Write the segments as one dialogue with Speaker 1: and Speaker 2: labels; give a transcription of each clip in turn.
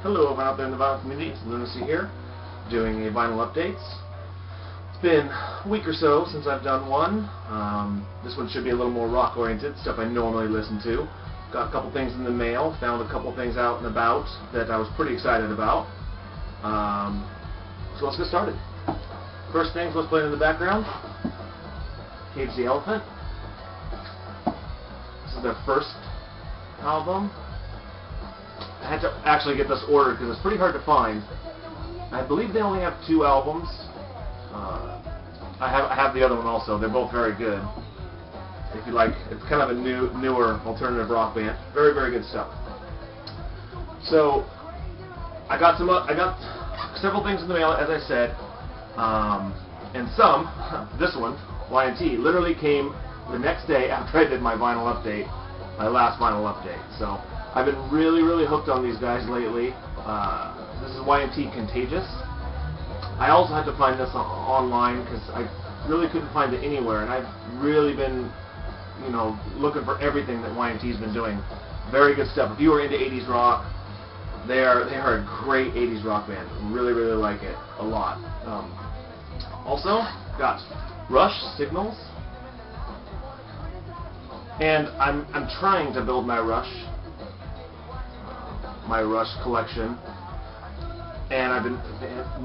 Speaker 1: Hello everyone out there in the vinyl community, it's Loonacy here, doing a vinyl updates. It's been a week or so since I've done one. This one should be a little more rock oriented, stuff I normally listen to. Got a couple things in the mail, found a couple things out and about that I was pretty excited about. So let's get started. First things, what's playing in the background? Cage the Elephant. This is their first album. I had to actually get this ordered because it's pretty hard to find. I believe they only have 2 albums. I have the other one also. They're both very good. If you like, it's kind of a newer alternative rock band. Very, very good stuff. So I got several things in the mail, as I said, and this one, Y&T, literally came the next day after I did my vinyl update, my last vinyl update. So I've been really, really hooked on these guys lately. This is Y&T Contagious. I also had to find this online because I really couldn't find it anywhere, and I've really been, looking for everything that Y&T's been doing. Very good stuff. If you are into 80s rock, they are a great 80s rock band. Really, really like it a lot. Also got Rush Signals, and I'm trying to build my Rush collection, and I've been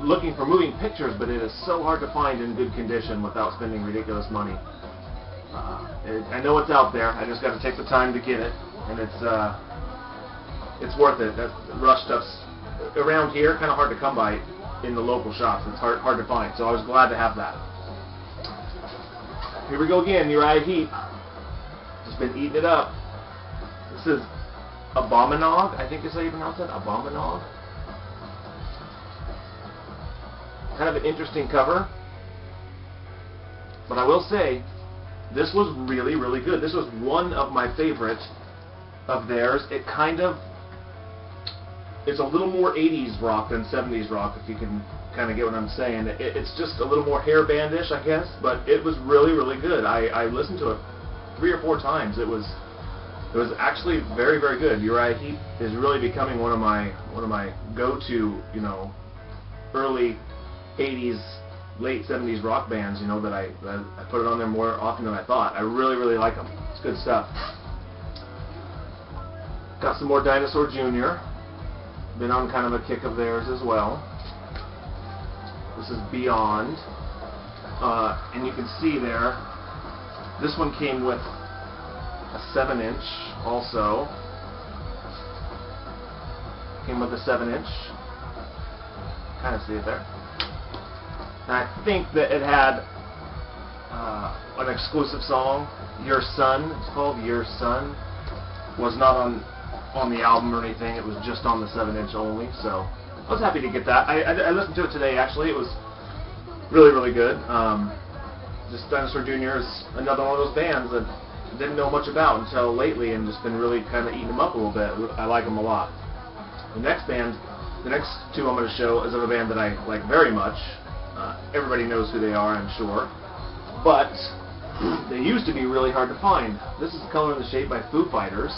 Speaker 1: looking for moving pictures, but it is so hard to find in good condition without spending ridiculous money. I know it's out there. I just got to take the time to get it, and it's worth it. That Rush stuff's around here kind of hard to come by in the local shops. It's hard to find, so I was glad to have that. Here we go again, Uriah Heep. Just been eating it up. This is Abominog, I think is how you pronounce it, Abominog. Kind of an interesting cover, but I will say, this was really, really good. This was one of my favorite of theirs. It's a little more 80s rock than 70s rock, if you can kind of get what I'm saying. It's just a little more hair bandish, I guess, but it was really, really good. I listened to it 3 or 4 times. It was actually very, very good. Uriah Heep is really becoming one of my go-to, early 80s, late 70s rock bands, that I put it on there more often than I thought. I really, really like them. It's good stuff. Got some more Dinosaur Jr. Been on kind of a kick of theirs as well. This is Beyond. And you can see there, this one came with a 7-inch also. Came with a 7-inch. Kind of see it there. And I think that it had an exclusive song, Your Son, it's called Your Son. Was not on the album or anything, it was just on the 7-inch only, so I was happy to get that. I listened to it today, actually. It was really, really good. Just Dinosaur Jr. is another one of those bands that I didn't know much about until lately, and just been really kind of eating them up a little bit. I like them a lot. The next 2 I'm going to show is of a band that I like very much. Everybody knows who they are, I'm sure. But they used to be really hard to find. This is Color and the Shape by Foo Fighters,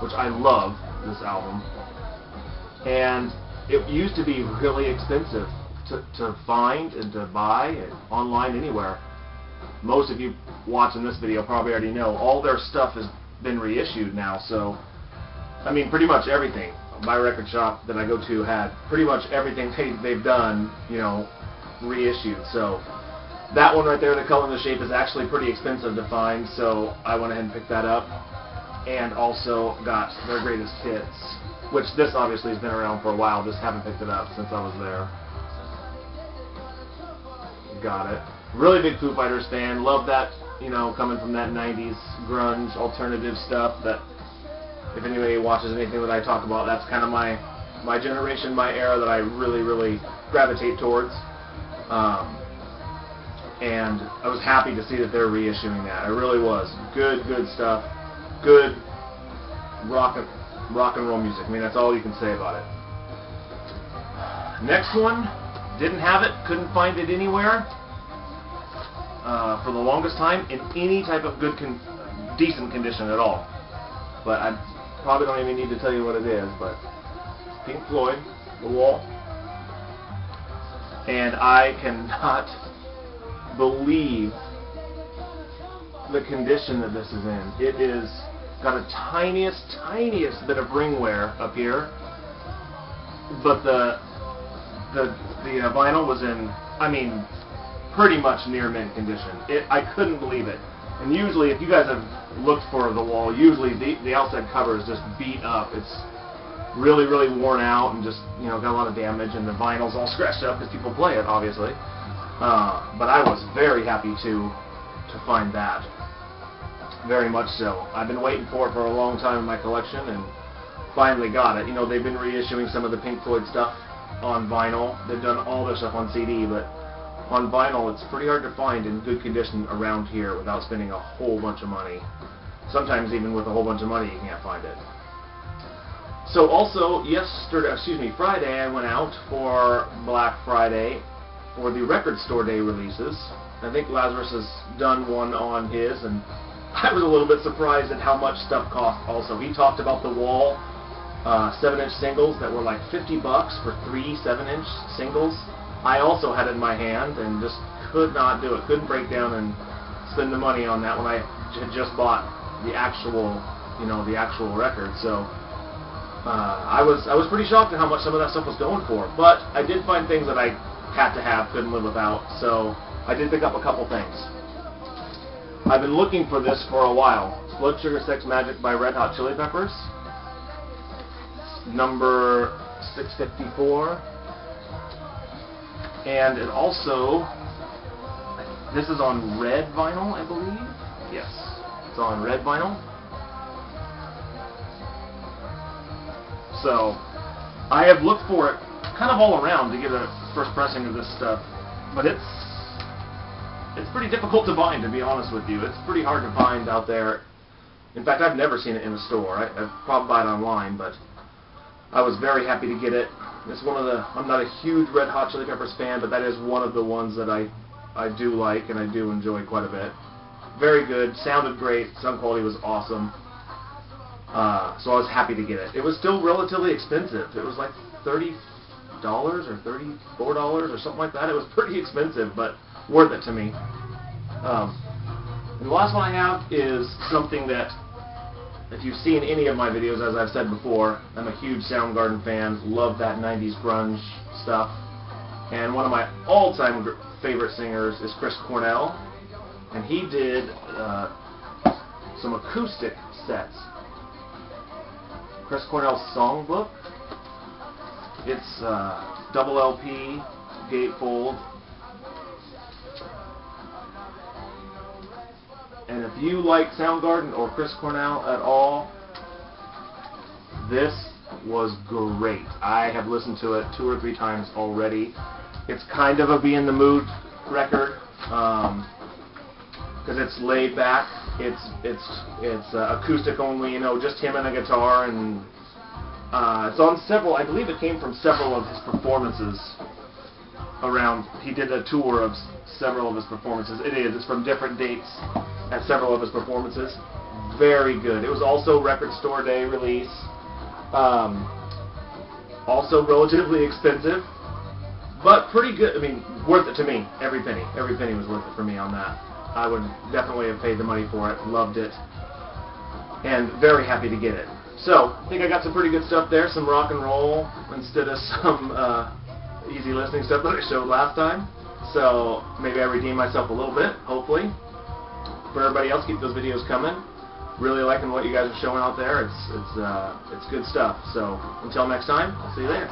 Speaker 1: which I love, this album. And it used to be really expensive to find and to buy online anywhere. Most of you watching this video probably already know all their stuff has been reissued now, so I mean pretty much everything. My record shop that I go to had pretty much everything they've done, reissued. So that one right there, the Color and the Shape, is actually pretty expensive to find, so I went ahead and picked that up. And also got their greatest hits, which this obviously has been around for a while, just haven't picked it up since I was there. Got it. Really big Foo Fighters fan. Love that, coming from that 90s grunge alternative stuff. That if anybody watches anything that I talk about, that's kind of my generation, my era that I really, really gravitate towards. And I was happy to see that they're reissuing that. I really was. Good stuff. Good rock and roll music. I mean, that's all you can say about it. Next one, didn't have it, couldn't find it anywhere for the longest time in any type of decent condition at all. But I probably don't even need to tell you what it is. But Pink Floyd, The Wall. And I cannot believe the condition that this is in. It is got a tiniest bit of ring wear up here, but the vinyl was in, I mean, pretty much near mint condition. I couldn't believe it. And usually, if you guys have looked for The Wall, usually the outside cover is just beat up. It's really worn out and just, you know, got a lot of damage, and the vinyl's all scratched up because people play it, obviously. But I was very happy to find that. Very much so. I've been waiting for it for a long time in my collection, and finally got it. You know, they've been reissuing some of the Pink Floyd stuff on vinyl. They've done all their stuff on CD, but on vinyl it's pretty hard to find in good condition around here without spending a whole bunch of money. Sometimes even with a whole bunch of money you can't find it. So also Friday I went out for Black Friday for the Record Store Day releases. I think Lazarus has done one on his, and I was a little bit surprised at how much stuff cost also. He talked about The Wall 7-inch singles that were like $50 for 3 7-inch singles. I also had it in my hand and just could not do it. Couldn't break down and spend the money on that when I had just bought the actual, you know, the actual record. So I was pretty shocked at how much some of that stuff was going for. But I did find things that I had to have, couldn't live without. So I did pick up a couple things. I've been looking for this for a while. Blood Sugar Sex Magic by Red Hot Chili Peppers. Number 654. And it also, this is on red vinyl, I believe. Yes, it's on red vinyl. So, I have looked for it kind of all around to get a first pressing of this stuff, but it's pretty difficult to find, to be honest with you. It's pretty hard to find out there. In fact, I've never seen it in a store. I've probably bought it online, but I was very happy to get it. It's one of the, I'm not a huge Red Hot Chili Peppers fan, but that is one of the ones that I do like and I do enjoy quite a bit. Very good, sounded great, sound quality was awesome. So I was happy to get it. It was still relatively expensive. It was like $30 or $34 or something like that. It was pretty expensive, but worth it to me. And the last one I have is something that, if you've seen any of my videos, as I've said before, I'm a huge Soundgarden fan, love that 90s grunge stuff. And one of my all-time favorite singers is Chris Cornell, and he did some acoustic sets. Chris Cornell's Songbook. It's double LP, gatefold. And if you like Soundgarden or Chris Cornell at all, this was great. I have listened to it 2 or 3 times already. It's kind of a be in the mood record because it's laid back. It's acoustic only, you know, just him and a guitar, and it's on several. I believe it came from several of his performances around. He did a tour of several of his performances. It's from different dates at several of his performances. Very good. It was also Record Store Day release. Also relatively expensive, but pretty good. I mean, worth it to me. Every penny. Every penny was worth it for me on that. I would definitely have paid the money for it. Loved it. And very happy to get it. So, I think I got some pretty good stuff there. Some rock and roll instead of some easy listening stuff that I showed last time. So, maybe I redeemed myself a little bit, hopefully. For everybody else, keep those videos coming. Really liking what you guys are showing out there. It's good stuff. So, until next time, I'll see you later.